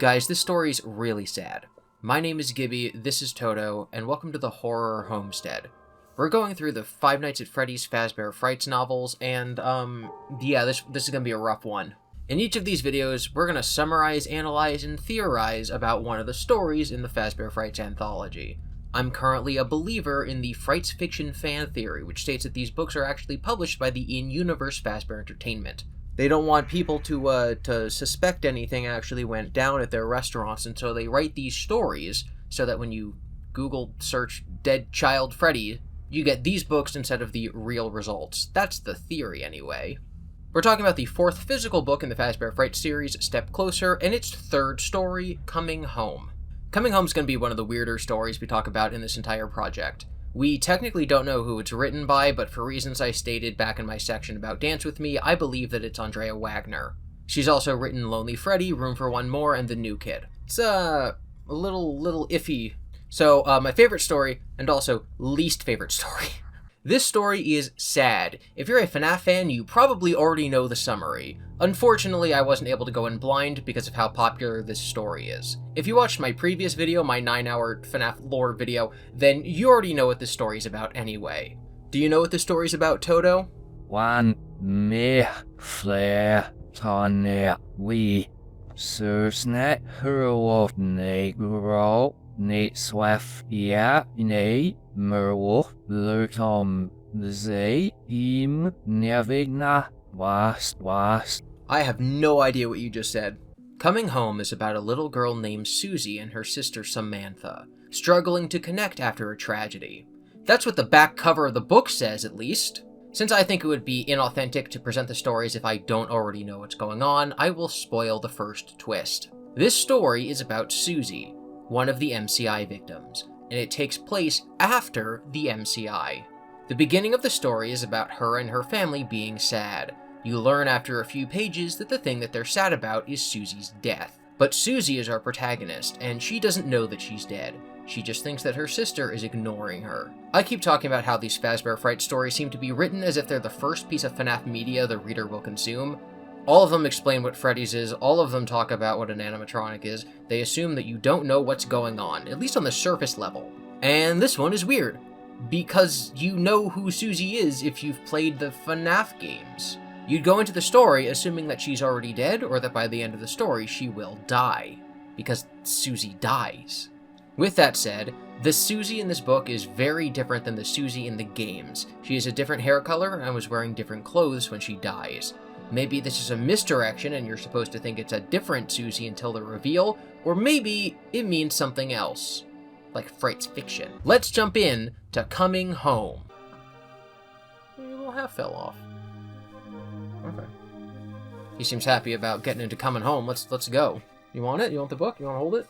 Guys, this story's really sad. My name is GiBi, this is Toto, and welcome to the Horror Homestead. We're going through the Five Nights at Freddy's Fazbear Frights novels, and, yeah, this is gonna be a rough one. In each of these videos, we're gonna summarize, analyze, and theorize about one of the stories in the Fazbear Frights anthology. I'm currently a believer in the Frights fiction fan theory, which states that these books are actually published by the in-universe Fazbear Entertainment. They don't want people to suspect anything actually went down at their restaurants, and so they write these stories so that when you Google search Dead Child Freddy, you get these books instead of the real results. That's the theory, anyway. We're talking about the fourth physical book in the Fazbear Frights series, Step Closer, and its third story, Coming Home. Coming Home's going to be one of the weirder stories we talk about in this entire project. We technically don't know who it's written by, but for reasons I stated back in my section about Dance With Me, I believe that it's Andrea Wagner. She's also written Lonely Freddy, Room for One More, and The New Kid. It's a little iffy. So, my favorite story, and also least favorite story. This story is sad. If you're a FNAF fan, you probably already know the summary. Unfortunately, I wasn't able to go in blind because of how popular this story is. If you watched my previous video, my 9-hour FNAF lore video, then you already know what this story's about anyway. Do you know what this story's about, Toto? One me flare tonne we susnet hurwolf negro ne swef ya ne merwolf lutom ze im nevigna was. I have no idea what you just said. Coming Home is about a little girl named Susie and her sister Samantha, struggling to connect after a tragedy. That's what the back cover of the book says, at least. Since I think it would be inauthentic to present the stories if I don't already know what's going on, I will spoil the first twist. This story is about Susie, one of the MCI victims, and it takes place after the MCI. The beginning of the story is about her and her family being sad. You learn after a few pages that the thing that they're sad about is Susie's death. But Susie is our protagonist, and she doesn't know that she's dead. She just thinks that her sister is ignoring her. I keep talking about how these Fazbear Frights stories seem to be written as if they're the first piece of FNAF media the reader will consume. All of them explain what Freddys is, all of them talk about what an animatronic is. They assume that you don't know what's going on, at least on the surface level. And this one is weird, because you know who Susie is if you've played the FNAF games. You'd go into the story assuming that she's already dead, or that by the end of the story she will die, because Susie dies. With that said, the Susie in this book is very different than the Susie in the games. She has a different hair color and was wearing different clothes when she dies. Maybe this is a misdirection and you're supposed to think it's a different Susie until the reveal, or maybe it means something else, like Frights fiction. Let's jump in to Coming Home. Your little half fell off. Okay. He seems happy about getting into Coming Home. Let's go. You want it? You want the book? You want to hold it?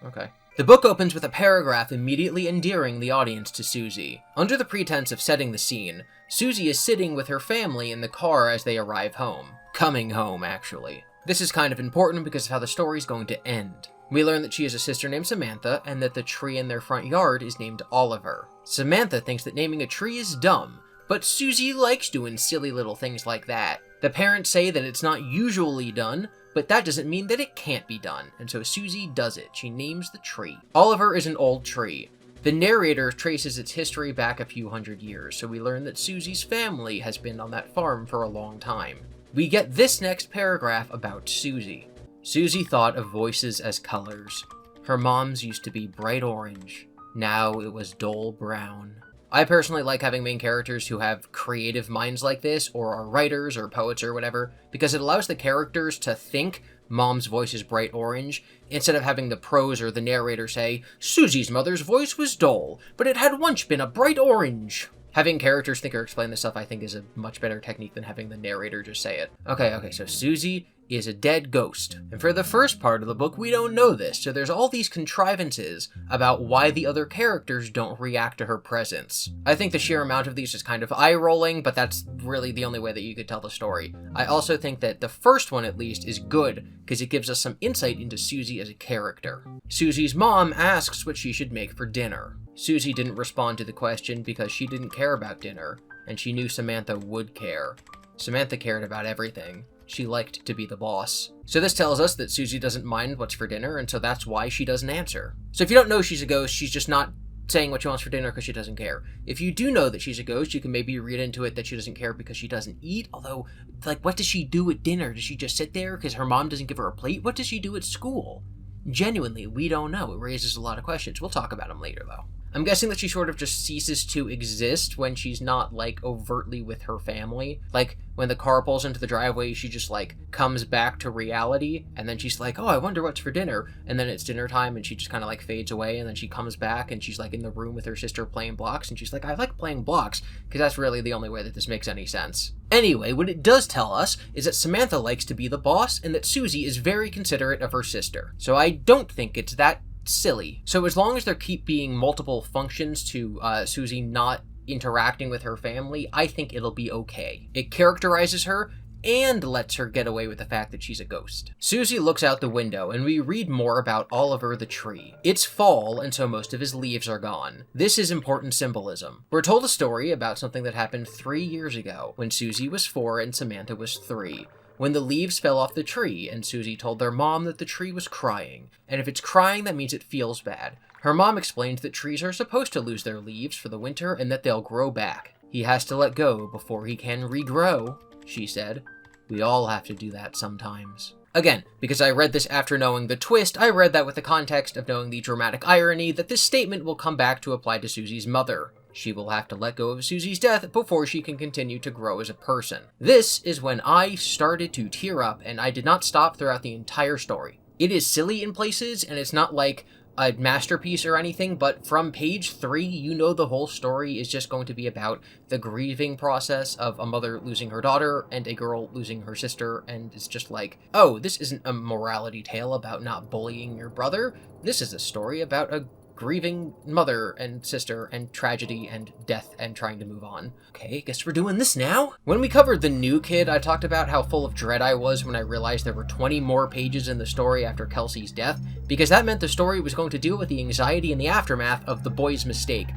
Okay. The book opens with a paragraph immediately endearing the audience to Susie. Under the pretense of setting the scene, Susie is sitting with her family in the car as they arrive home. Coming home, actually. This is kind of important because of how the story's going to end. We learn that she has a sister named Samantha, and that the tree in their front yard is named Oliver. Samantha thinks that naming a tree is dumb, but Susie likes doing silly little things like that. The parents say that it's not usually done, but that doesn't mean that it can't be done, and so Susie does it. She names the tree. Oliver is an old tree. The narrator traces its history back a few hundred years, so we learn that Susie's family has been on that farm for a long time. We get this next paragraph about Susie. Susie thought of voices as colors. Her mom's used to be bright orange. Now it was dull brown. I personally like having main characters who have creative minds like this, or are writers or poets or whatever, because it allows the characters to think Mom's voice is bright orange, instead of having the prose or the narrator say, Susie's mother's voice was dull, but it had once been a bright orange. Having characters think or explain this stuff, I think, is a much better technique than having the narrator just say it. Okay, so Susie is a dead ghost. And for the first part of the book, we don't know this, so there's all these contrivances about why the other characters don't react to her presence. I think the sheer amount of these is kind of eye-rolling, but that's really the only way that you could tell the story. I also think that the first one, at least, is good, because it gives us some insight into Susie as a character. Susie's mom asks what she should make for dinner. Susie didn't respond to the question because she didn't care about dinner, and she knew Samantha would care. Samantha cared about everything. She liked to be the boss. So this tells us that Susie doesn't mind what's for dinner, and so that's why she doesn't answer. So if you don't know she's a ghost, she's just not saying what she wants for dinner because she doesn't care. If you do know that she's a ghost, you can maybe read into it that she doesn't care because she doesn't eat. Although, like, what does she do at dinner? Does she just sit there because her mom doesn't give her a plate? What does she do at school? Genuinely, we don't know. It raises a lot of questions. We'll talk about them later, though. I'm guessing that she sort of just ceases to exist when she's not, like, overtly with her family. Like, when the car pulls into the driveway, she just, like, comes back to reality, and then she's like, oh, I wonder what's for dinner, and then it's dinner time, and she just kind of, like, fades away, and then she comes back, and she's, like, in the room with her sister playing blocks, and she's like, I like playing blocks, because that's really the only way that this makes any sense. Anyway, what it does tell us is that Samantha likes to be the boss, and that Susie is very considerate of her sister. So I don't think it's that silly. So as long as there keep being multiple functions to Susie not interacting with her family, I think it'll be okay. It characterizes her and lets her get away with the fact that she's a ghost. Susie looks out the window, and we read more about Oliver the tree. It's fall, and so most of his leaves are gone. This is important symbolism. We're told a story about something that happened 3 years ago, when Susie was 4 and Samantha was 3. When the leaves fell off the tree, and Susie told their mom that the tree was crying. And if it's crying, that means it feels bad. Her mom explained that trees are supposed to lose their leaves for the winter and that they'll grow back. He has to let go before he can regrow, she said. We all have to do that sometimes. Again, because I read this after knowing the twist, I read that with the context of knowing the dramatic irony that this statement will come back to apply to Susie's mother. She will have to let go of Susie's death before she can continue to grow as a person. This is when I started to tear up, and I did not stop throughout the entire story. It is silly in places, and it's not like a masterpiece or anything, but from page 3, you know the whole story is just going to be about the grieving process of a mother losing her daughter and a girl losing her sister, and it's just like, oh, this isn't a morality tale about not bullying your brother. This is a story about a grieving mother and sister and tragedy and death and trying to move on. Okay, guess we're doing this now. When we covered The New Kid, I talked about how full of dread I was when I realized there were 20 more pages in the story after Kelsey's death, because that meant the story was going to deal with the anxiety and the aftermath of the boy's mistake.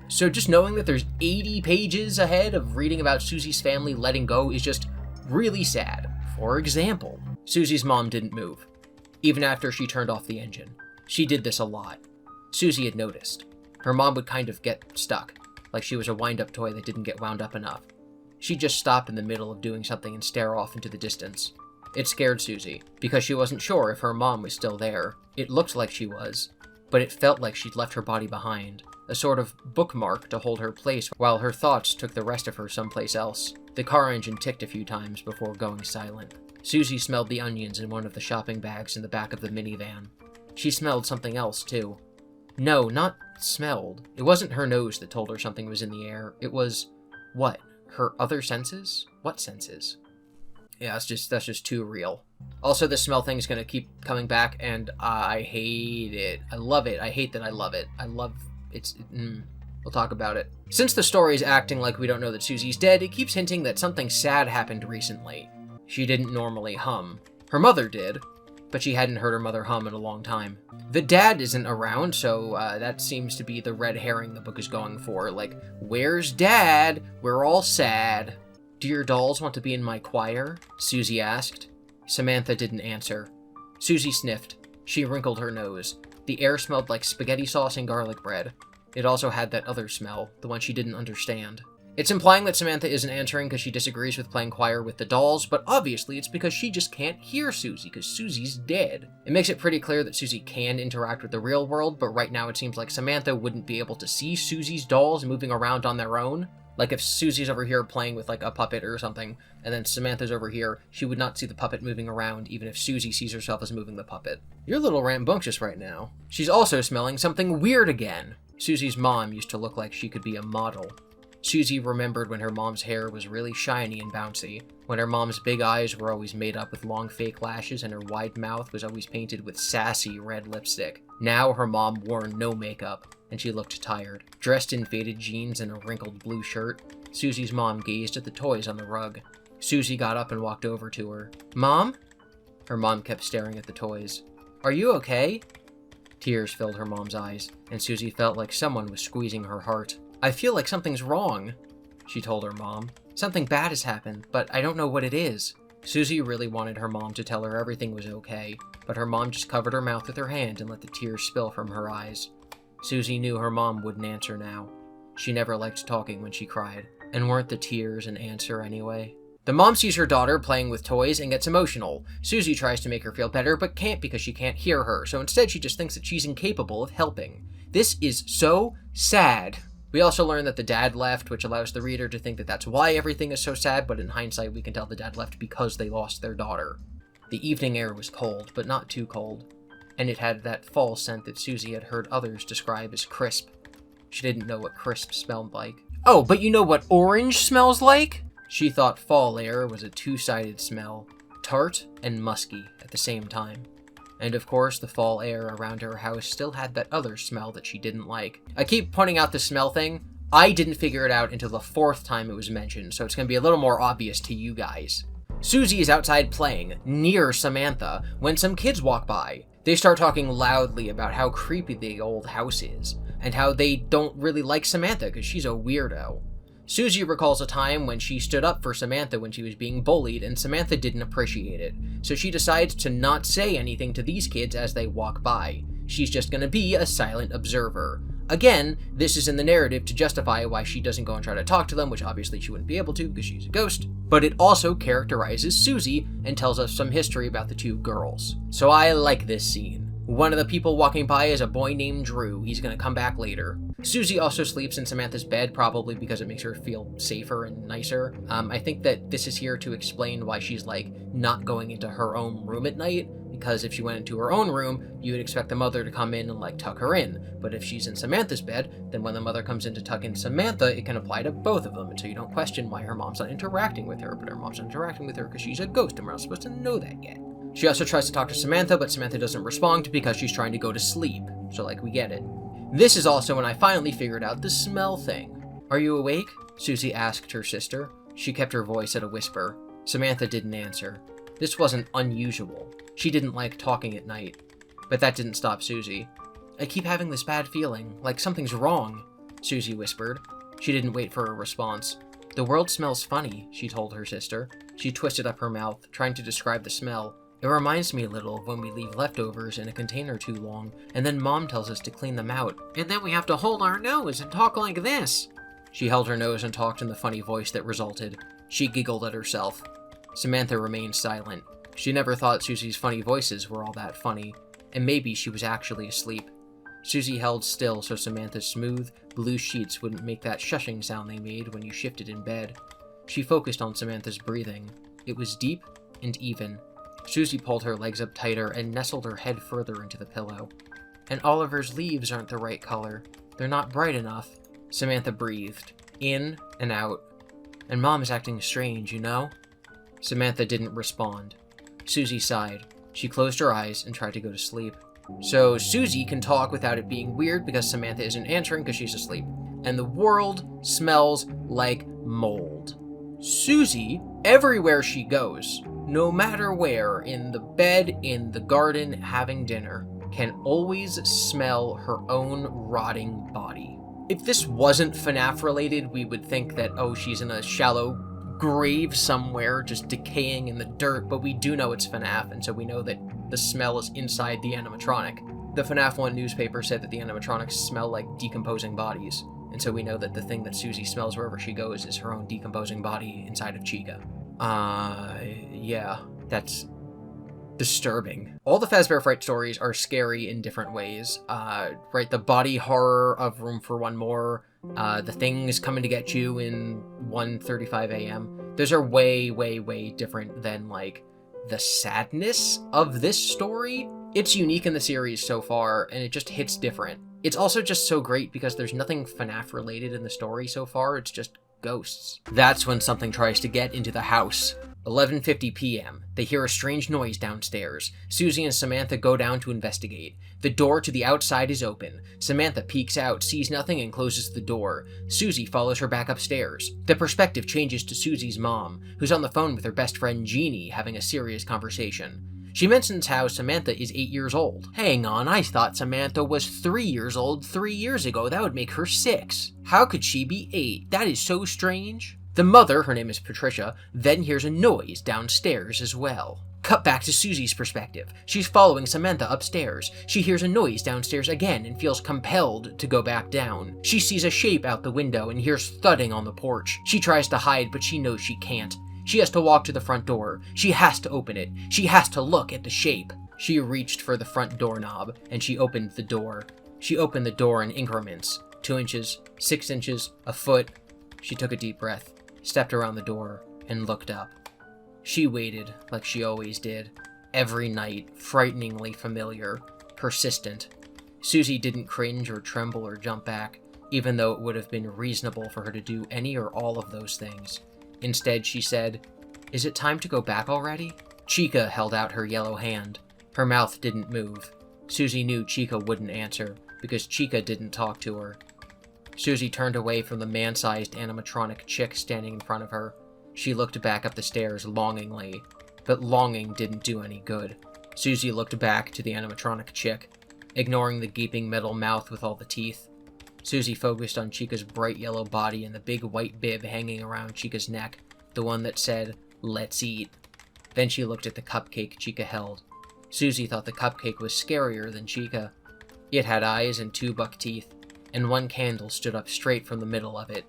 So just knowing that there's 80 pages ahead of reading about Susie's family letting go is just really sad. For example, Susie's mom didn't move, even after she turned off the engine. She did this a lot. Susie had noticed. Her mom would kind of get stuck, like she was a wind-up toy that didn't get wound up enough. She'd just stop in the middle of doing something and stare off into the distance. It scared Susie, because she wasn't sure if her mom was still there. It looked like she was, but it felt like she'd left her body behind, a sort of bookmark to hold her place while her thoughts took the rest of her someplace else. The car engine ticked a few times before going silent. Susie smelled the onions in one of the shopping bags in the back of the minivan. She smelled something else, too. No, not smelled. It wasn't her nose that told her something was in the air. It was, what? Her other senses? What senses? Yeah, that's just too real. Also, the smell thing's gonna keep coming back, and I hate it. I love it. I hate that I love it. We'll talk about it. Since the story's acting like we don't know that Susie's dead, it keeps hinting that something sad happened recently. She didn't normally hum. Her mother did, but she hadn't heard her mother hum in a long time. The dad isn't around, so that seems to be the red herring the book is going for. Like, where's Dad? We're all sad. Do your dolls want to be in my choir? Susie asked. Samantha didn't answer. Susie sniffed. She wrinkled her nose. The air smelled like spaghetti sauce and garlic bread. It also had that other smell, the one she didn't understand. It's implying that Samantha isn't answering because she disagrees with playing choir with the dolls, but obviously it's because she just can't hear Susie, because Susie's dead. It makes it pretty clear that Susie can interact with the real world, but right now it seems like Samantha wouldn't be able to see Susie's dolls moving around on their own. Like if Susie's over here playing with like a puppet or something, and then Samantha's over here, she would not see the puppet moving around even if Susie sees herself as moving the puppet. You're a little rambunctious right now. She's also smelling something weird again. Susie's mom used to look like she could be a model. Susie remembered when her mom's hair was really shiny and bouncy, when her mom's big eyes were always made up with long fake lashes and her wide mouth was always painted with sassy red lipstick. Now her mom wore no makeup, and she looked tired. Dressed in faded jeans and a wrinkled blue shirt, Susie's mom gazed at the toys on the rug. Susie got up and walked over to her. Mom? Her mom kept staring at the toys. Are you okay? Tears filled her mom's eyes, and Susie felt like someone was squeezing her heart. I feel like something's wrong, she told her mom. Something bad has happened, but I don't know what it is. Susie really wanted her mom to tell her everything was okay, but her mom just covered her mouth with her hand and let the tears spill from her eyes. Susie knew her mom wouldn't answer now. She never liked talking when she cried, and weren't the tears an answer anyway? The mom sees her daughter playing with toys and gets emotional. Susie tries to make her feel better, but can't because she can't hear her, so instead she just thinks that she's incapable of helping. This is so sad. We also learn that the dad left, which allows the reader to think that that's why everything is so sad, but in hindsight we can tell the dad left because they lost their daughter. The evening air was cold, but not too cold, and it had that fall scent that Susie had heard others describe as crisp. She didn't know what crisp smelled like. Oh, but you know what orange smells like? She thought fall air was a two-sided smell, tart and musky at the same time. And of course, the fall air around her house still had that other smell that she didn't like. I keep pointing out the smell thing. I didn't figure it out until the 4th time it was mentioned, so it's going to be a little more obvious to you guys. Susie is outside playing, near Samantha, when some kids walk by. They start talking loudly about how creepy the old house is, and how they don't really like Samantha because she's a weirdo. Susie recalls a time when she stood up for Samantha when she was being bullied, and Samantha didn't appreciate it, so she decides to not say anything to these kids as they walk by. She's just gonna be a silent observer. Again, this is in the narrative to justify why she doesn't go and try to talk to them, which obviously she wouldn't be able to because she's a ghost, but it also characterizes Susie and tells us some history about the two girls. So I like this scene. One of the people walking by is a boy named Drew. He's gonna come back later. Susie also sleeps in Samantha's bed, probably because it makes her feel safer and nicer. I think that this is here to explain why she's, like, not going into her own room at night, because if she went into her own room, you would expect the mother to come in and, like, tuck her in. But if she's in Samantha's bed, then when the mother comes in to tuck in Samantha, it can apply to both of them, and so you don't question why her mom's not interacting with her, but her mom's not interacting with her because she's a ghost, and we're not supposed to know that yet. She also tries to talk to Samantha, but Samantha doesn't respond because she's trying to go to sleep. So, like, we get it. This is also when I finally figured out the smell thing. "Are you awake?" Susie asked her sister. She kept her voice at a whisper. Samantha didn't answer. This wasn't unusual. She didn't like talking at night. But that didn't stop Susie. "I keep having this bad feeling, like something's wrong," Susie whispered. She didn't wait for a response. "The world smells funny," she told her sister. She twisted up her mouth, trying to describe the smell. "It reminds me a little of when we leave leftovers in a container too long, and then Mom tells us to clean them out. And then we have to hold our nose and talk like this." She held her nose and talked in the funny voice that resulted. She giggled at herself. Samantha remained silent. She never thought Susie's funny voices were all that funny, and maybe she was actually asleep. Susie held still so Samantha's smooth, blue sheets wouldn't make that shushing sound they made when you shifted in bed. She focused on Samantha's breathing. It was deep and even. Susie pulled her legs up tighter and nestled her head further into the pillow. "And Oliver's leaves aren't the right color. They're not bright enough," Samantha breathed, in and out. "And Mom's acting strange, you know?" Samantha didn't respond. Susie sighed. She closed her eyes and tried to go to sleep. So Susie can talk without it being weird because Samantha isn't answering because she's asleep. And the world smells like mold. Susie, everywhere she goes, no matter where, in the bed, in the garden, having dinner, can always smell her own rotting body. If this wasn't FNAF related, we would think that, oh, she's in a shallow grave somewhere, just decaying in the dirt, but we do know it's FNAF, and so we know that the smell is inside the animatronic. The FNAF 1 newspaper said that the animatronics smell like decomposing bodies, and so we know that the thing that Susie smells wherever she goes is her own decomposing body inside of Chica. Yeah, that's disturbing. All the Fazbear Fright stories are scary in different ways. Right, the body horror of Room for One More, the things coming to get you in 1:35 a.m. Those are way, way, way different than, like, the sadness of this story. It's unique in the series so far, and it just hits different. It's also just so great because there's nothing FNAF related in the story so far, it's just ghosts. That's when something tries to get into the house. 11:50 p.m. They hear a strange noise downstairs. Susie and Samantha go down to investigate. The door to the outside is open. Samantha peeks out, sees nothing, and closes the door. Susie follows her back upstairs. The perspective changes to Susie's mom, who's on the phone with her best friend Jeannie, having a serious conversation. She mentions how Samantha is 8 years old. "Hang on, I thought Samantha was 3 years old 3 years ago. That would make her 6. How could she be 8? That is so strange." The mother, her name is Patricia, then hears a noise downstairs as well. Cut back to Susie's perspective. She's following Samantha upstairs. She hears a noise downstairs again and feels compelled to go back down. She sees a shape out the window and hears thudding on the porch. She tries to hide, but she knows she can't. She has to walk to the front door. She has to open it. She has to look at the shape. She reached for the front doorknob, and she opened the door. She opened the door in increments. 2 inches, 6 inches, a foot. She took a deep breath, stepped around the door, and looked up. She waited, like she always did. Every night, frighteningly familiar, persistent. Susie didn't cringe or tremble or jump back, even though it would have been reasonable for her to do any or all of those things. Instead, she said, "Is it time to go back already?" Chica held out her yellow hand. Her mouth didn't move. Susie knew Chica wouldn't answer, because Chica didn't talk to her. Susie turned away from the man-sized animatronic chick standing in front of her. She looked back up the stairs longingly, but longing didn't do any good. Susie looked back to the animatronic chick, ignoring the gaping metal mouth with all the teeth. Susie focused on Chica's bright yellow body and the big white bib hanging around Chica's neck, the one that said, "Let's eat." Then she looked at the cupcake Chica held. Susie thought the cupcake was scarier than Chica. It had eyes and 2 buck teeth, and 1 candle stood up straight from the middle of it.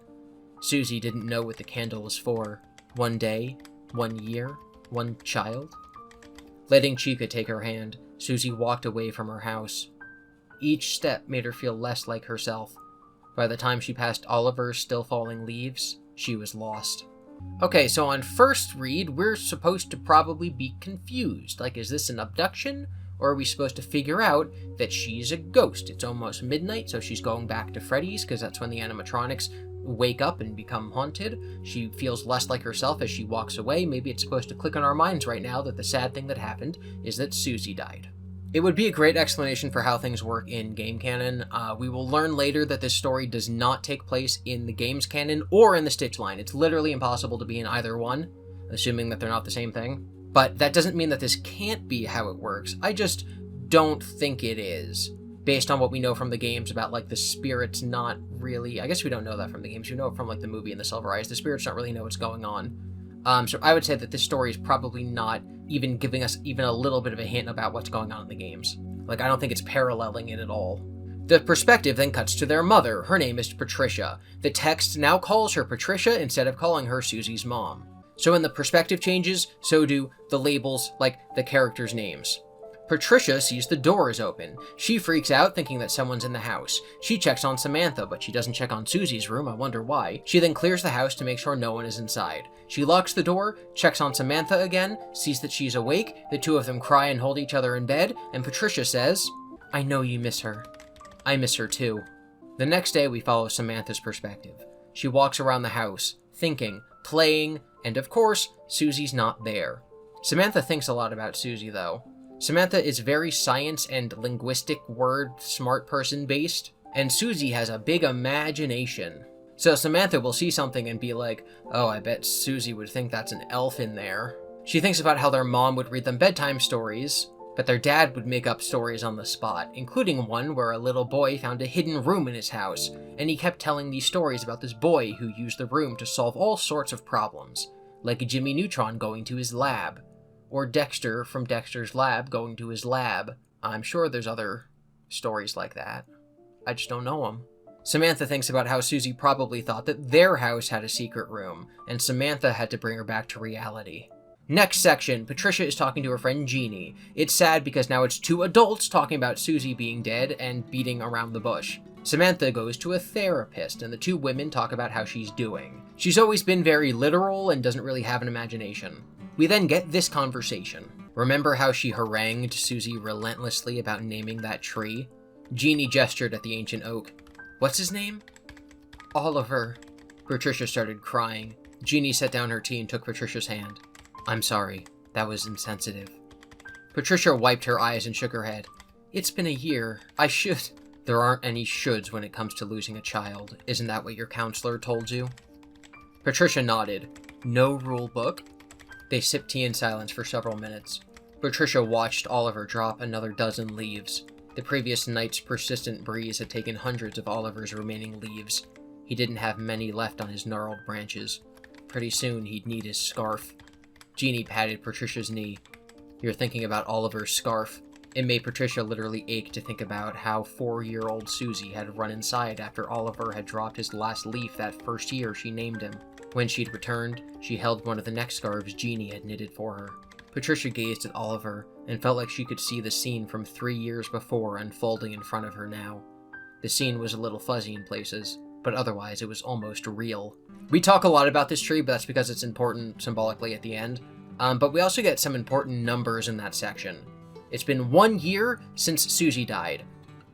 Susie didn't know what the candle was for. 1 day, 1 year, 1 child? Letting Chica take her hand, Susie walked away from her house. Each step made her feel less like herself. By the time she passed Oliver's still falling leaves, she was lost. Okay, so on first read, we're supposed to probably be confused. Like, is this an abduction? Or are we supposed to figure out that she's a ghost? It's almost midnight, so she's going back to Freddy's, because that's when the animatronics wake up and become haunted. She feels less like herself as she walks away. Maybe it's supposed to click on our minds right now that the sad thing that happened is that Susie died. It would be a great explanation for how things work in game canon. We will learn later that this story does not take place in the game's canon or in the Stitch line. It's literally impossible to be in either one, assuming that they're not the same thing. But that doesn't mean that this can't be how it works. I just don't think it is, based on what we know from the games about, like, the spirits not really... I guess we don't know that from the games. We know it from, like, the movie and the Silver Eyes. The spirits don't really know what's going on. So I would say that this story is probably not even giving us even a little bit of a hint about what's going on in the games. Like, I don't think it's paralleling it at all. The perspective then cuts to their mother. Her name is Patricia. The text now calls her Patricia instead of calling her Susie's mom. So when the perspective changes, so do the labels, like the characters' names. Patricia sees the door is open. She freaks out, thinking that someone's in the house. She checks on Samantha, but she doesn't check on Susie's room. I wonder why. She then clears the house to make sure no one is inside. She locks the door, checks on Samantha again, sees that she's awake. The two of them cry and hold each other in bed, and Patricia says, "I know you miss her. I miss her too." The next day, we follow Samantha's perspective. She walks around the house, thinking, playing, and of course, Susie's not there. Samantha thinks a lot about Susie, though. Samantha is very science and linguistic word smart person based, and Susie has a big imagination. So Samantha will see something and be like, "Oh, I bet Susie would think that's an elf in there." She thinks about how their mom would read them bedtime stories, but their dad would make up stories on the spot, including one where a little boy found a hidden room in his house, and he kept telling these stories about this boy who used the room to solve all sorts of problems, like Jimmy Neutron going to his lab, or Dexter from Dexter's Lab going to his lab. I'm sure there's other stories like that. I just don't know them. Samantha thinks about how Susie probably thought that their house had a secret room, and Samantha had to bring her back to reality. Next section, Patricia is talking to her friend Jeannie. It's sad because now it's 2 adults talking about Susie being dead and beating around the bush. Samantha goes to a therapist, and the 2 women talk about how she's doing. She's always been very literal and doesn't really have an imagination. We then get this conversation. Remember how she harangued Susie relentlessly about naming that tree? Jeannie gestured at the ancient oak. "What's his name?" "Oliver." Patricia started crying. Jeannie set down her tea and took Patricia's hand. "I'm sorry. That was insensitive." Patricia wiped her eyes and shook her head. "It's been a year. I should..." "There aren't any shoulds when it comes to losing a child. Isn't that what your counselor told you?" Patricia nodded. "No rule book?" They sipped tea in silence for several minutes. Patricia watched Oliver drop another dozen leaves. The previous night's persistent breeze had taken hundreds of Oliver's remaining leaves. He didn't have many left on his gnarled branches. Pretty soon, he'd need his scarf. Jeannie patted Patricia's knee. You're thinking about Oliver's scarf. It made Patricia literally ache to think about how 4-year-old Susie had run inside after Oliver had dropped his last leaf that first year she named him. When she'd returned, she held one of the neck scarves Jeannie had knitted for her. Patricia gazed at Oliver and felt like she could see the scene from 3 years before unfolding in front of her now. The scene was a little fuzzy in places, but otherwise it was almost real. We talk a lot about this tree, but that's because it's important symbolically at the end. But we also get some important numbers in that section. It's been 1 year since Susie died.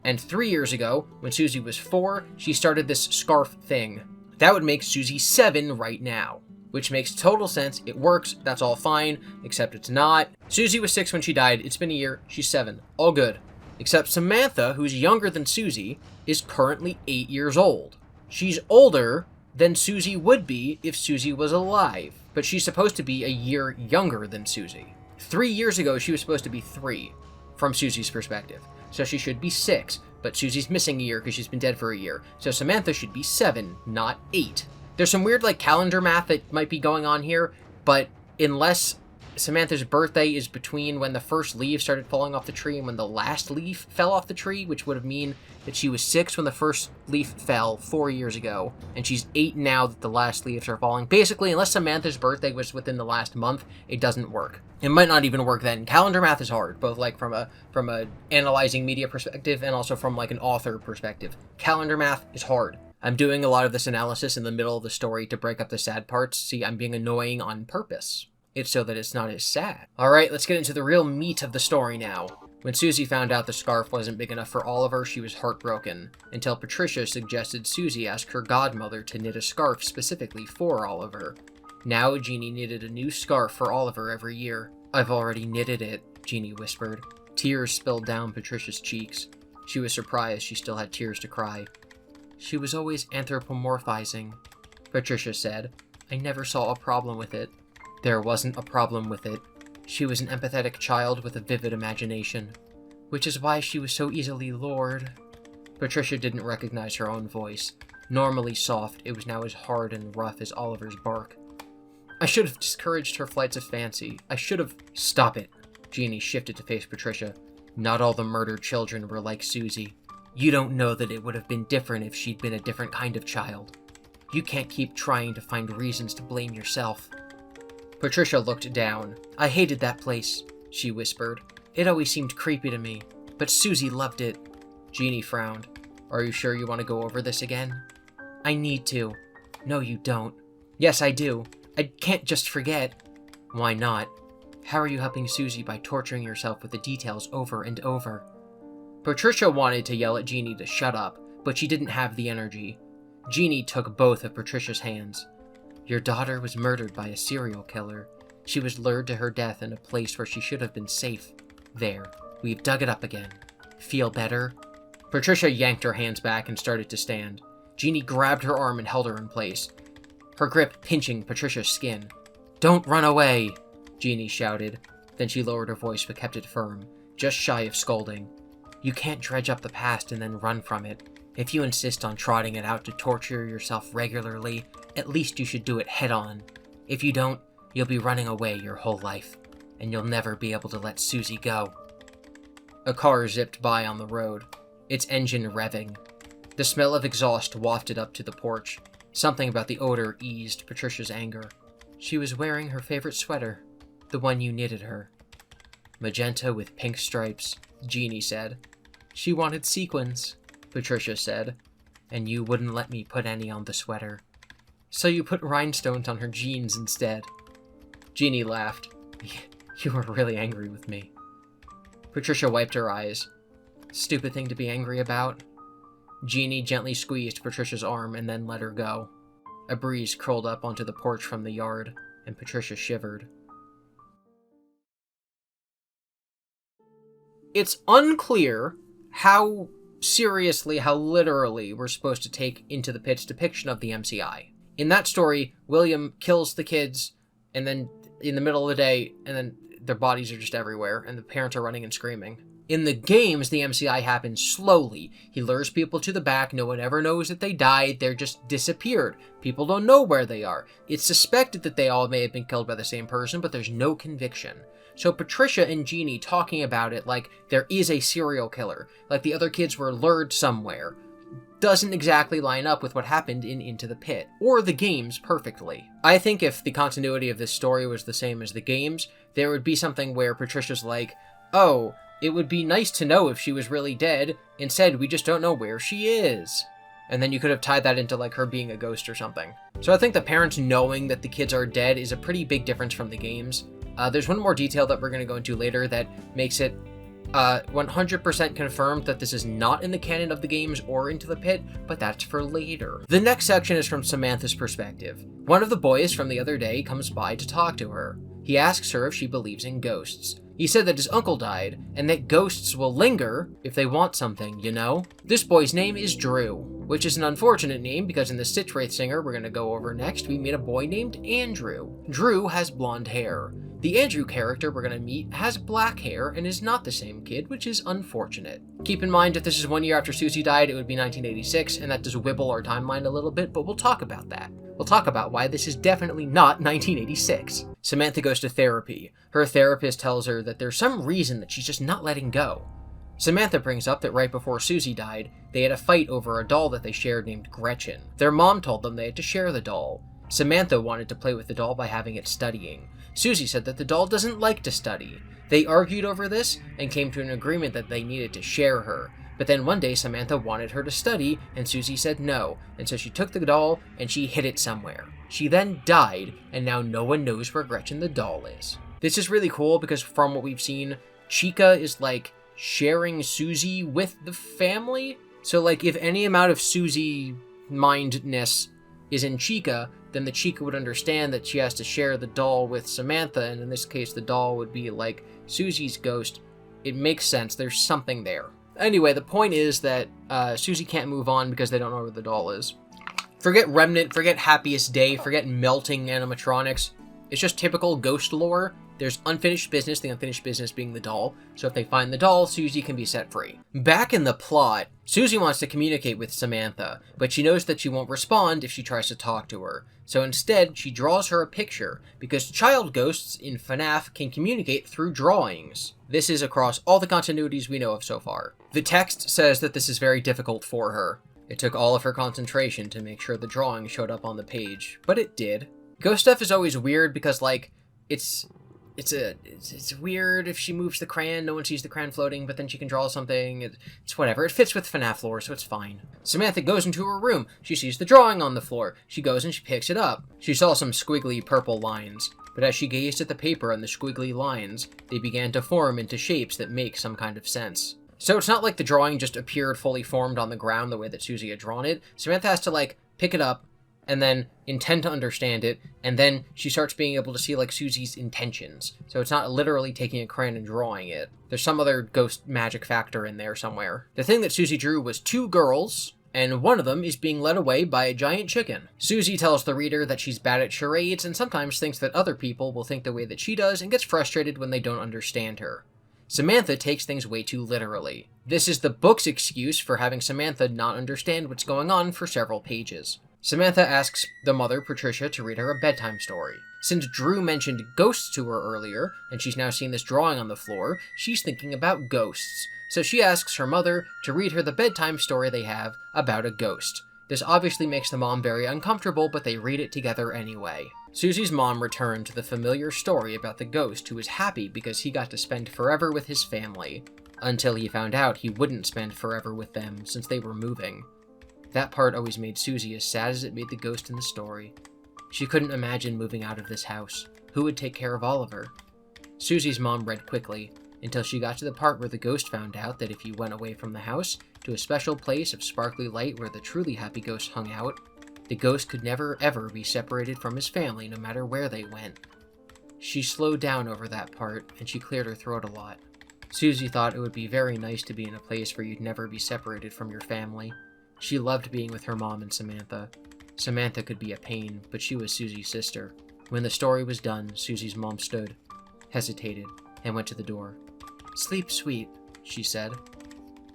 And 3 years ago, when Susie was 4, she started this scarf thing. That would make Susie 7 right now. Which makes total sense. It works. That's all fine. Except it's not. Susie was 6 when she died. It's been a year. She's 7. All good. Except Samantha, who's younger than Susie, is currently 8 years old. She's older than Susie would be if Susie was alive. But she's supposed to be a year younger than Susie. 3 years ago, she was supposed to be 3, from Susie's perspective. So she should be 6, but Susie's missing a year because she's been dead for a year. So Samantha should be 7, not 8. There's some weird, calendar math that might be going on here, but unless Samantha's birthday is between when the first leaves started falling off the tree and when the last leaf fell off the tree, which would have mean that she was 6 when the first leaf fell 4 years ago, and she's 8 now that the last leaves are falling. Basically, unless Samantha's birthday was within the last month, it doesn't work. It might not even work then. Calendar math is hard, both from a analyzing media perspective and also from an author perspective. Calendar math is hard. I'm doing a lot of this analysis in the middle of the story to break up the sad parts. See, I'm being annoying on purpose. It's so that it's not as sad. Alright, let's get into the real meat of the story now. When Susie found out the scarf wasn't big enough for Oliver, she was heartbroken, until Patricia suggested Susie ask her godmother to knit a scarf specifically for Oliver. Now Jeannie knitted a new scarf for Oliver every year. I've already knitted it, Jeannie whispered. Tears spilled down Patricia's cheeks. She was surprised she still had tears to cry. She was always anthropomorphizing, Patricia said. I never saw a problem with it. There wasn't a problem with it. She was an empathetic child with a vivid imagination, which is why she was so easily lured. Patricia didn't recognize her own voice. Normally soft, it was now as hard and rough as Oliver's bark. I should have discouraged her flights of fancy. I should have... Stop it. Jeannie shifted to face Patricia. Not all the murdered children were like Susie. You don't know that it would have been different if she'd been a different kind of child. You can't keep trying to find reasons to blame yourself. Patricia looked down. I hated that place, she whispered. It always seemed creepy to me, but Susie loved it. Jeannie frowned. Are you sure you want to go over this again? I need to. No, you don't. Yes, I do. I can't just forget. Why not? How are you helping Susie by torturing yourself with the details over and over? Patricia wanted to yell at Jeannie to shut up, but she didn't have the energy. Jeannie took both of Patricia's hands. Your daughter was murdered by a serial killer. She was lured to her death in a place where she should have been safe. There, we've dug it up again. Feel better? Patricia yanked her hands back and started to stand. Jeannie grabbed her arm and held her in place, her grip pinching Patricia's skin. Don't run away, Jeannie shouted. Then she lowered her voice but kept it firm, just shy of scolding. You can't dredge up the past and then run from it. If you insist on trotting it out to torture yourself regularly, at least you should do it head-on. If you don't, you'll be running away your whole life, and you'll never be able to let Susie go. A car zipped by on the road, its engine revving. The smell of exhaust wafted up to the porch. Something about the odor eased Patricia's anger. She was wearing her favorite sweater, the one you knitted her. Magenta with pink stripes, Jeannie said. She wanted sequins, Patricia said, and you wouldn't let me put any on the sweater. So you put rhinestones on her jeans instead. Jeannie laughed. You were really angry with me. Patricia wiped her eyes. Stupid thing to be angry about. Jeannie gently squeezed Patricia's arm and then let her go. A breeze curled up onto the porch from the yard, and Patricia shivered. It's unclear how seriously, how literally we're supposed to take Into the Pit's depiction of the MCI. In that story, William kills the kids, and then in the middle of the day, and then their bodies are just everywhere, and the parents are running and screaming. In the games, the MCI happens slowly. He lures people to the back, no one ever knows that they died, they're just disappeared. People don't know where they are. It's suspected that they all may have been killed by the same person, but there's no conviction. So Patricia and Jeannie talking about it like there is a serial killer, like the other kids were lured somewhere, doesn't exactly line up with what happened in Into the Pit, or the games perfectly. I think if the continuity of this story was the same as the games, there would be something where Patricia's like, oh, it would be nice to know if she was really dead. Instead, we just don't know where she is. And then you could have tied that into like her being a ghost or something. So I think the parents knowing that the kids are dead is a pretty big difference from the games. There's one more detail that we're going to go into later that makes it 100% confirmed that this is not in the canon of the games or Into the Pit, but that's for later. The next section is from Samantha's perspective. One of the boys from the other day comes by to talk to her. He asks her if she believes in ghosts. He said that his uncle died, and that ghosts will linger if they want something, you know? This boy's name is Drew, which is an unfortunate name because in the Stitch Wraith Singer we're going to go over next, we meet a boy named Andrew. Drew has blonde hair. The Andrew character we're going to meet has black hair and is not the same kid, which is unfortunate. Keep in mind, if this is 1 year after Susie died, it would be 1986, and that does wibble our timeline a little bit, but we'll talk about that. We'll talk about why this is definitely not 1986. Samantha goes to therapy. Her therapist tells her that there's some reason that she's just not letting go. Samantha brings up that right before Susie died, they had a fight over a doll that they shared named Gretchen. Their mom told them they had to share the doll. Samantha wanted to play with the doll by having it studying. Susie said that the doll doesn't like to study. They argued over this and came to an agreement that they needed to share her. But then one day Samantha wanted her to study and Susie said no, and so she took the doll and she hid it somewhere. She then died, and now no one knows where Gretchen the doll is. This is really cool because from what we've seen, Chica is like sharing Susie with the family. So like if any amount of Susie mindness is in Chica, then the Chica would understand that she has to share the doll with Samantha, and in this case the doll would be like Susie's ghost. It makes sense, there's something there. Anyway, the point is that Susie can't move on because they don't know where the doll is. Forget Remnant, forget Happiest Day, forget melting animatronics. It's just typical ghost lore. There's unfinished business, the unfinished business being the doll. So if they find the doll, Susie can be set free. Back in the plot, Susie wants to communicate with Samantha, but she knows that she won't respond if she tries to talk to her. So instead, she draws her a picture, because child ghosts in FNAF can communicate through drawings. This is across all the continuities we know of so far. The text says that this is very difficult for her. It took all of her concentration to make sure the drawing showed up on the page, but it did. Ghost stuff is always weird because, like, it's weird if she moves the crayon, no one sees the crayon floating, but then she can draw something. It's whatever. It fits with FNAF lore, so it's fine. Samantha goes into her room. She sees the drawing on the floor. She goes and she picks it up. She saw some squiggly purple lines, but as she gazed at the paper and the squiggly lines, they began to form into shapes that make some kind of sense. So it's not like the drawing just appeared fully formed on the ground the way that Susie had drawn it. Samantha has to, like, pick it up, and then intend to understand it, and then she starts being able to see, like, Susie's intentions. So it's not literally taking a crayon and drawing it. There's some other ghost magic factor in there somewhere. The thing that Susie drew was 2 girls, and one of them is being led away by a giant chicken. Susie tells the reader that she's bad at charades and sometimes thinks that other people will think the way that she does and gets frustrated when they don't understand her. Samantha takes things way too literally. This is the book's excuse for having Samantha not understand what's going on for several pages. Samantha asks the mother, Patricia, to read her a bedtime story. Since Drew mentioned ghosts to her earlier, and she's now seen this drawing on the floor, she's thinking about ghosts. So she asks her mother to read her the bedtime story they have about a ghost. This obviously makes the mom very uncomfortable, but they read it together anyway. Susie's mom returned to the familiar story about the ghost who was happy because he got to spend forever with his family, until he found out he wouldn't spend forever with them since they were moving. That part always made Susie as sad as it made the ghost in the story. She couldn't imagine moving out of this house. Who would take care of Oliver? Susie's mom read quickly, until she got to the part where the ghost found out that if you went away from the house to a special place of sparkly light where the truly happy ghosts hung out, the ghost could never ever be separated from his family no matter where they went. She slowed down over that part, and she cleared her throat a lot. Susie thought it would be very nice to be in a place where you'd never be separated from your family. She loved being with her mom and Samantha. Samantha could be a pain, but she was Susie's sister. When the story was done, Susie's mom stood, hesitated, and went to the door. "Sleep sweet," she said.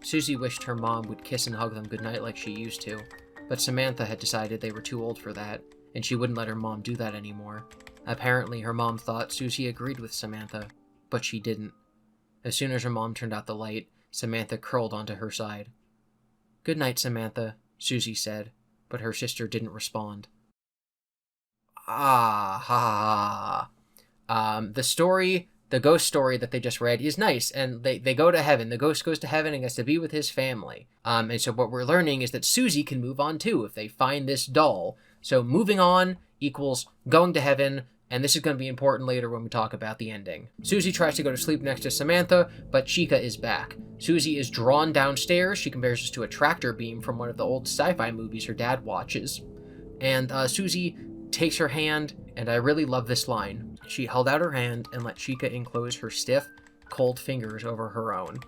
Susie wished her mom would kiss and hug them goodnight like she used to, but Samantha had decided they were too old for that, and she wouldn't let her mom do that anymore. Apparently, her mom thought Susie agreed with Samantha, but she didn't. As soon as her mom turned out the light, Samantha curled onto her side. "Good night, Samantha," Susie said, but her sister didn't respond. The ghost story that they just read is nice, and they go to heaven. The ghost goes to heaven and gets to be with his family. And so what we're learning is that Susie can move on too if they find this doll. So moving on equals going to heaven, and this is going to be important later when we talk about the ending. Susie tries to go to sleep next to Samantha, but Chica is back. Susie is drawn downstairs. She compares this to a tractor beam from one of the old sci-fi movies her dad watches. And Susie takes her hand, and I really love this line. She held out her hand and let Chica enclose her stiff, cold fingers over her own.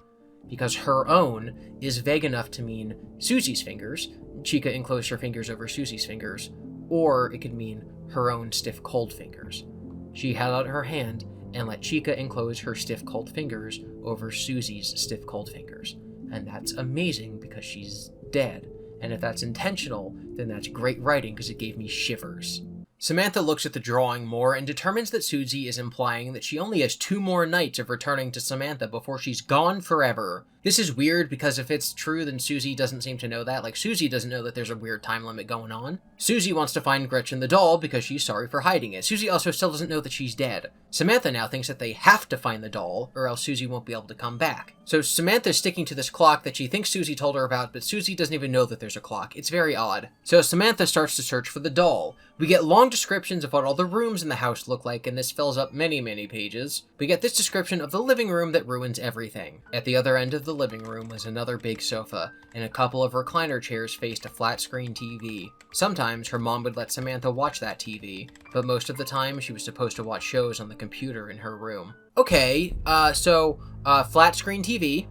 Because her own is vague enough to mean Susie's fingers. Chica enclosed her fingers over Susie's fingers. Or it could mean her own stiff, cold fingers. She held out her hand and let Chica enclose her stiff, cold fingers over Susie's stiff, cold fingers. And that's amazing because she's dead. And if that's intentional, then that's great writing because it gave me shivers. Samantha looks at the drawing more and determines that Susie is implying that she only has 2 more nights of returning to Samantha before she's gone forever. This is weird because if it's true, then Susie doesn't seem to know that. Like, Susie doesn't know that there's a weird time limit going on. Susie wants to find Gretchen the doll because she's sorry for hiding it. Susie also still doesn't know that she's dead. Samantha now thinks that they have to find the doll or else Susie won't be able to come back. So Samantha's sticking to this clock that she thinks Susie told her about, but Susie doesn't even know that there's a clock. It's very odd. So Samantha starts to search for the doll. We get long descriptions of what all the rooms in the house look like, and this fills up many, many pages. We get this description of the living room that ruins everything. At the other end of the living room was another big sofa, and a couple of recliner chairs faced a flat-screen TV. Sometimes her mom would let Samantha watch that TV, but most of the time she was supposed to watch shows on the computer in her room. Okay, flat-screen TV,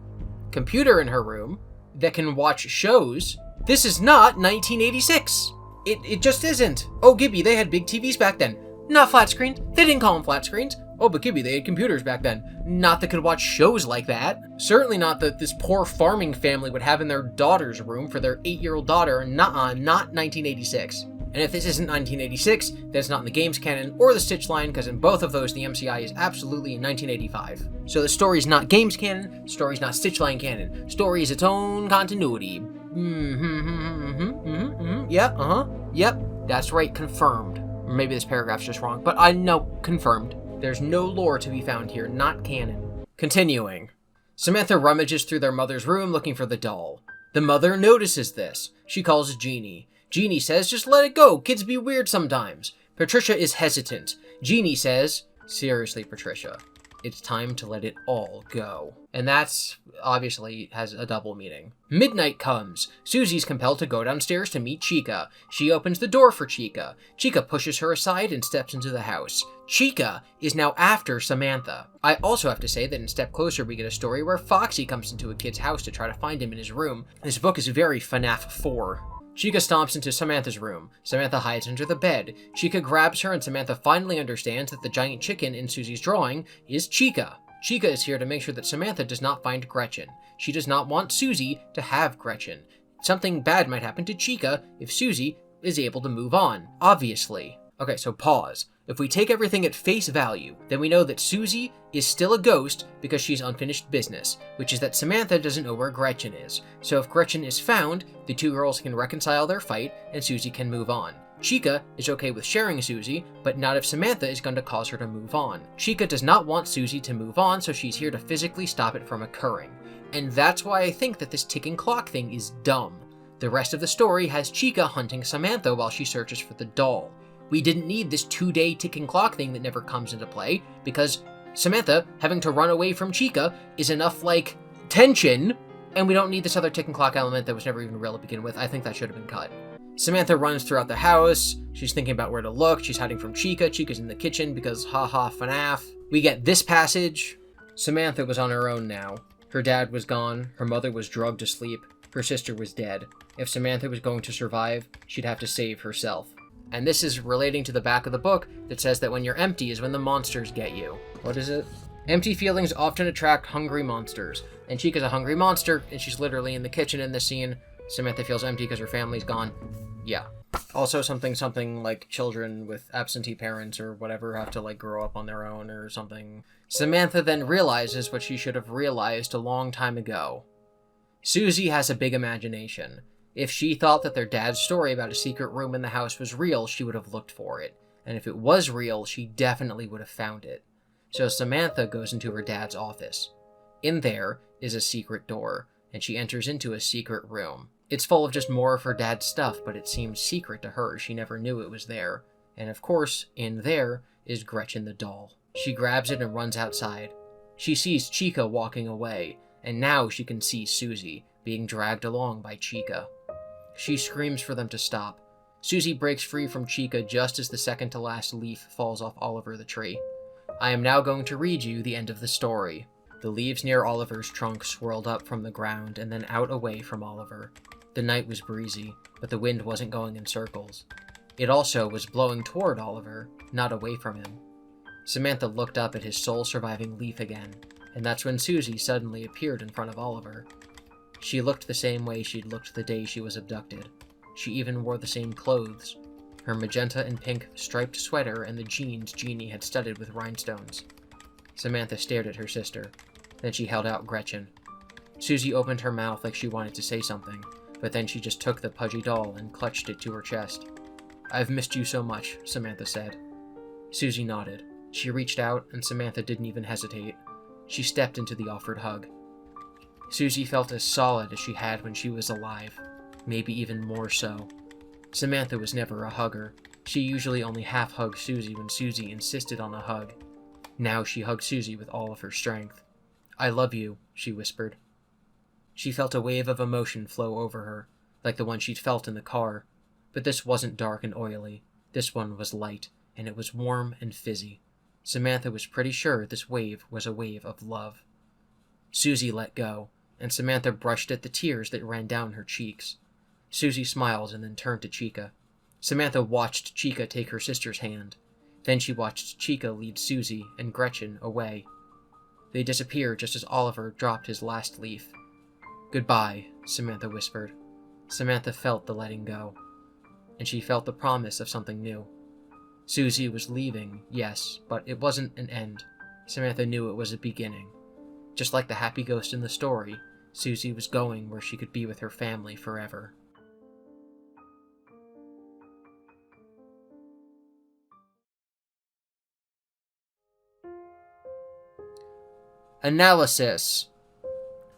computer in her room, that can watch shows. This is not 1986! It just isn't. Oh, GiBi, they had big TVs back then. Not flat screens. They didn't call them flat screens. Oh, but GiBi, they had computers back then. Not that could watch shows like that. Certainly not that this poor farming family would have in their daughter's room for their 8-year-old daughter. Not 1986. And if this isn't 1986, then it's not in the games canon or the Stitch line, because in both of those, the MCI is absolutely in 1985. So the story's not games canon, the story's not Stitch line canon. Story is its own continuity. Yep, that's right, confirmed. Or maybe this paragraph's just wrong, but I know, confirmed. There's no lore to be found here, not canon. Continuing. Samantha rummages through their mother's room looking for the doll. The mother notices this. She calls Jeannie. Jeannie says, just let it go, kids be weird sometimes. Patricia is hesitant. Jeannie says, seriously, Patricia, it's time to let it all go. And that's, obviously, has a double meaning. Midnight comes. Susie's compelled to go downstairs to meet Chica. She opens the door for Chica. Chica pushes her aside and steps into the house. Chica is now after Samantha. I also have to say that in Step Closer we get a story where Foxy comes into a kid's house to try to find him in his room. This book is very FNAF 4. Chica stomps into Samantha's room. Samantha hides under the bed. Chica grabs her and Samantha finally understands that the giant chicken in Susie's drawing is Chica. Chica is here to make sure that Samantha does not find Gretchen. She does not want Susie to have Gretchen. Something bad might happen to Chica if Susie is able to move on, obviously. Okay, so pause. If we take everything at face value, then we know that Susie is still a ghost because she's unfinished business, which is that Samantha doesn't know where Gretchen is. So if Gretchen is found, the two girls can reconcile their fight and Susie can move on. Chica is okay with sharing Susie, but not if Samantha is going to cause her to move on. Chica does not want Susie to move on, so she's here to physically stop it from occurring. And that's why I think that this ticking clock thing is dumb. The rest of the story has Chica hunting Samantha while she searches for the doll. We didn't need this 2-day ticking clock thing that never comes into play, because Samantha having to run away from Chica is enough, like, tension, and we don't need this other ticking clock element that was never even real to begin with. I think that should have been cut. Samantha runs throughout the house. She's thinking about where to look. She's hiding from Chica. Chica's in the kitchen because haha FNAF. We get this passage. Samantha was on her own now. Her dad was gone. Her mother was drugged to sleep. Her sister was dead. If Samantha was going to survive, she'd have to save herself. And this is relating to the back of the book that says that when you're empty is when the monsters get you. What is it? Empty feelings often attract hungry monsters, and Chica's a hungry monster, and she's literally in the kitchen in this scene. Samantha feels empty because her family's gone. Yeah. Also something like children with absentee parents or whatever have to like grow up on their own or something. Samantha then realizes what she should have realized a long time ago. Susie has a big imagination. If she thought that their dad's story about a secret room in the house was real, she would have looked for it. And if it was real, she definitely would have found it. So Samantha goes into her dad's office. In there is a secret door, and she enters into a secret room. It's full of just more of her dad's stuff, but it seems secret to her. She never knew it was there. And of course, in there is Gretchen the doll. She grabs it and runs outside. She sees Chica walking away, and now she can see Susie being dragged along by Chica. She screams for them to stop. Susie breaks free from Chica just as the second to last leaf falls off Oliver the tree. I am now going to read you the end of the story. The leaves near Oliver's trunk swirled up from the ground and then out away from Oliver. The night was breezy, but the wind wasn't going in circles. It also was blowing toward Oliver, not away from him. Samantha looked up at his sole surviving leaf again, and that's when Susie suddenly appeared in front of Oliver. She looked the same way she'd looked the day she was abducted. She even wore the same clothes. Her magenta and pink striped sweater and the jeans Jeannie had studded with rhinestones. Samantha stared at her sister. Then she held out Gretchen. Susie opened her mouth like she wanted to say something, but then she just took the pudgy doll and clutched it to her chest. "I've missed you so much," Samantha said. Susie nodded. She reached out, and Samantha didn't even hesitate. She stepped into the offered hug. Susie felt as solid as she had when she was alive, maybe even more so. Samantha was never a hugger. She usually only half-hugged Susie when Susie insisted on a hug. Now she hugged Susie with all of her strength. "I love you," she whispered. She felt a wave of emotion flow over her, like the one she'd felt in the car. But this wasn't dark and oily. This one was light, and it was warm and fizzy. Samantha was pretty sure this wave was a wave of love. Susie let go, and Samantha brushed at the tears that ran down her cheeks. Susie smiled and then turned to Chica. Samantha watched Chica take her sister's hand. Then she watched Chica lead Susie and Gretchen away. They disappeared just as Oliver dropped his last leaf. "Goodbye," Samantha whispered. Samantha felt the letting go, and she felt the promise of something new. Susie was leaving, yes, but it wasn't an end. Samantha knew it was a beginning. Just like the happy ghost in the story, Susie was going where she could be with her family forever. Analysis.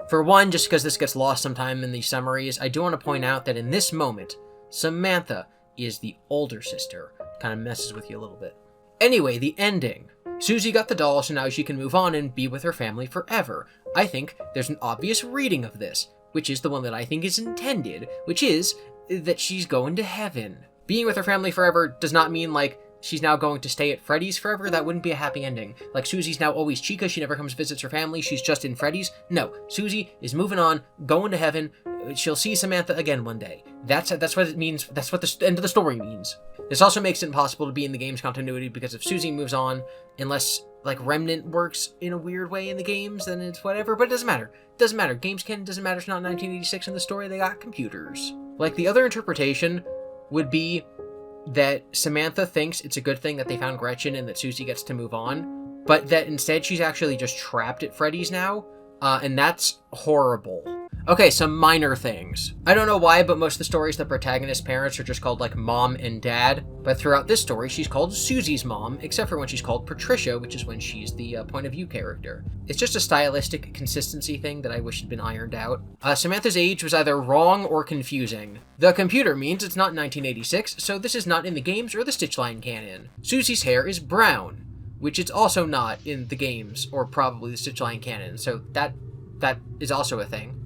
For one, just because this gets lost sometime in these summaries, I do want to point out that in this moment, Samantha is the older sister. Kind of messes with you a little bit. Anyway, the ending. Susie got the doll, so now she can move on and be with her family forever. I think there's an obvious reading of this, which is the one that I think is intended, which is that she's going to heaven. Being with her family forever does not mean, like, she's now going to stay at Freddy's forever. That wouldn't be a happy ending. Like, Susie's now always Chica. She never comes visits her family. She's just in Freddy's. No, Susie is moving on, going to heaven. She'll see Samantha again one day. That's what it means. That's what the end of the story means. This also makes it impossible to be in the game's continuity, because if Susie moves on, unless, like, Remnant works in a weird way in the games, then it's whatever. But it doesn't matter. It doesn't matter. Games can. Doesn't matter. It's not 1986 in the story. They got computers. Like, the other interpretation would be that Samantha thinks it's a good thing that they found Gretchen and that Susie gets to move on, but that instead she's actually just trapped at Freddy's now, and that's horrible. Okay, some minor things. I don't know why, but most of the stories, the protagonist's parents are just called, like, Mom and Dad, but throughout this story, she's called Susie's mom, except for when she's called Patricia, which is when she's the point of view character. It's just a stylistic consistency thing that I wish had been ironed out. Samantha's age was either wrong or confusing. The computer means it's not 1986, so this is not in the games or the Stitchline canon. Susie's hair is brown, which it's also not in the games or probably the Stitchline canon, so that is also a thing.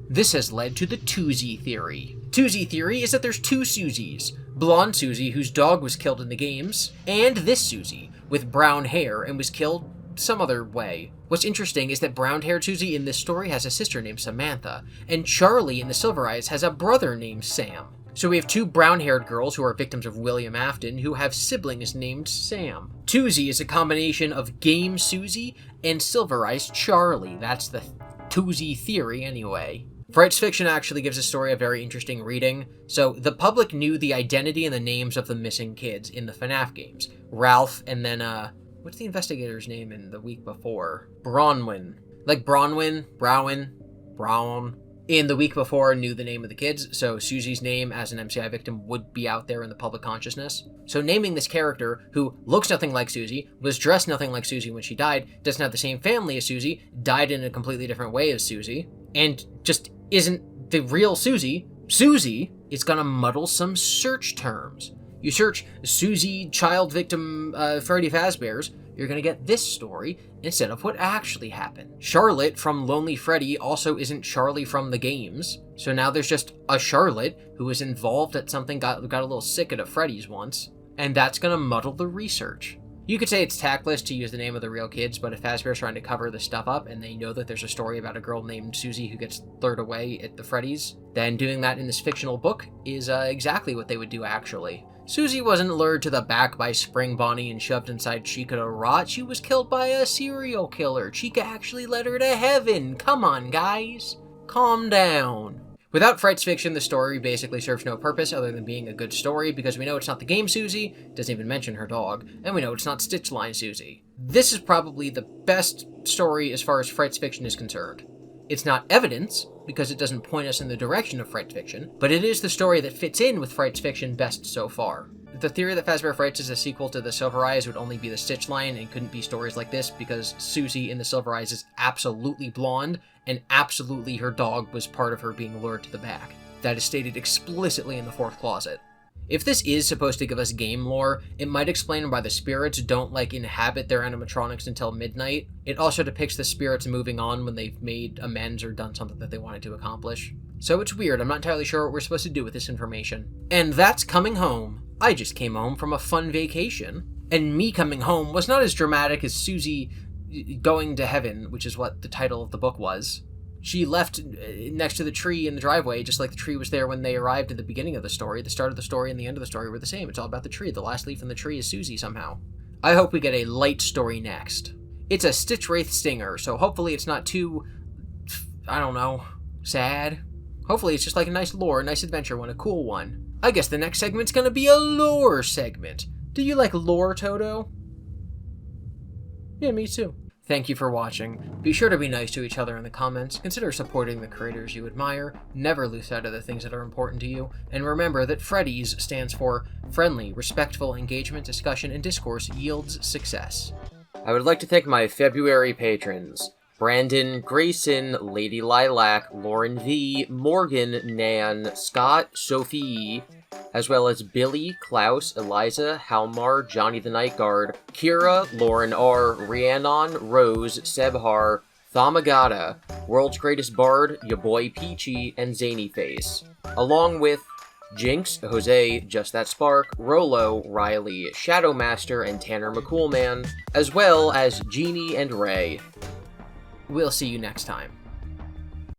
This has led to the Toosie theory. Toosie theory is that there's two Susies. Blonde Susie, whose dog was killed in the games, and this Susie, with brown hair and was killed some other way. What's interesting is that brown-haired Susie in this story has a sister named Samantha, and Charlie in the Silver Eyes has a brother named Sam. So we have two brown-haired girls who are victims of William Afton who have siblings named Sam. Susie is a combination of Game Susie and Silver-Eyes Charlie. That's the Susie theory anyway. Frights fiction actually gives the story a very interesting reading. So the public knew the identity and the names of the missing kids in the FNAF games. Ralph and then, what's the investigator's name in the week before? Bronwyn. Like Bronwyn, Brown. In the week before, knew the name of the kids, so Susie's name as an MCI victim would be out there in the public consciousness. So naming this character, who looks nothing like Susie, was dressed nothing like Susie when she died, doesn't have the same family as Susie, died in a completely different way as Susie, and just isn't the real Susie, is gonna muddle some search terms. You search Susie, child victim, Freddy Fazbear's, you're gonna get this story instead of what actually happened. Charlotte from Lonely Freddy also isn't Charlie from the games, so now there's just a Charlotte who was involved at something, got a little sick at a Freddy's once, and that's gonna muddle the research. You could say it's tactless to use the name of the real kids, but if Fazbear's trying to cover this stuff up and they know that there's a story about a girl named Susie who gets lured away at the Freddy's, then doing that in this fictional book is exactly what they would do actually. Susie wasn't lured to the back by Spring Bonnie and shoved inside Chica to rot. She was killed by a serial killer. Chica actually led her to heaven. Come on, guys. Calm down. Without Frights fiction, the story basically serves no purpose other than being a good story because we know it's not the game Susie, doesn't even mention her dog, and we know it's not Stitchline Susie. This is probably the best story as far as Frights fiction is concerned. It's not evidence, because it doesn't point us in the direction of Frights fiction, but it is the story that fits in with Frights fiction best so far. The theory that Fazbear Frights is a sequel to the Silver Eyes would only be the Stitch line and couldn't be stories like this because Susie in the Silver Eyes is absolutely blonde, and absolutely her dog was part of her being lured to the back. That is stated explicitly in the fourth closet. If this is supposed to give us game lore, it might explain why the spirits don't, inhabit their animatronics until midnight. It also depicts the spirits moving on when they've made amends or done something that they wanted to accomplish. So it's weird, I'm not entirely sure what we're supposed to do with this information. And that's coming home. I just came home from a fun vacation, and me coming home was not as dramatic as Susie going to heaven, which is what the title of the book was. She left next to the tree in the driveway, just like the tree was there when they arrived at the beginning of the story. The start of the story and the end of the story were the same. It's all about the tree. The last leaf in the tree is Susie somehow. I hope we get a light story next. It's a Stitch Wraith stinger, so hopefully it's not too, I don't know, sad. Hopefully it's just like a nice lore, a nice adventure one, a cool one. I guess the next segment's gonna be a lore segment. Do you like lore, Toto? Yeah, me too. Thank you for watching. Be sure to be nice to each other in the comments, consider supporting the creators you admire, never lose sight of the things that are important to you, and remember that Freddys stands for Friendly, Respectful Engagement, Discussion, and Discourse Yields Success. I would like to thank my February patrons: Brandon, Grayson, Lady Lilac, Lauren V, Morgan, Nan, Scott, Sophie, as well as Billy, Klaus, Eliza, Halmar, Johnny the Night Guard, Kira, Lauren R, Rhiannon, Rose, Sebhar, Thamagata, World's Greatest Bard, Ya Boy Peachy, and Zany Face, along with Jinx, Jose, Just That Spark, Rolo, Riley, Shadowmaster, and Tanner McCoolman, as well as Jeannie and Ray. We'll see you next time.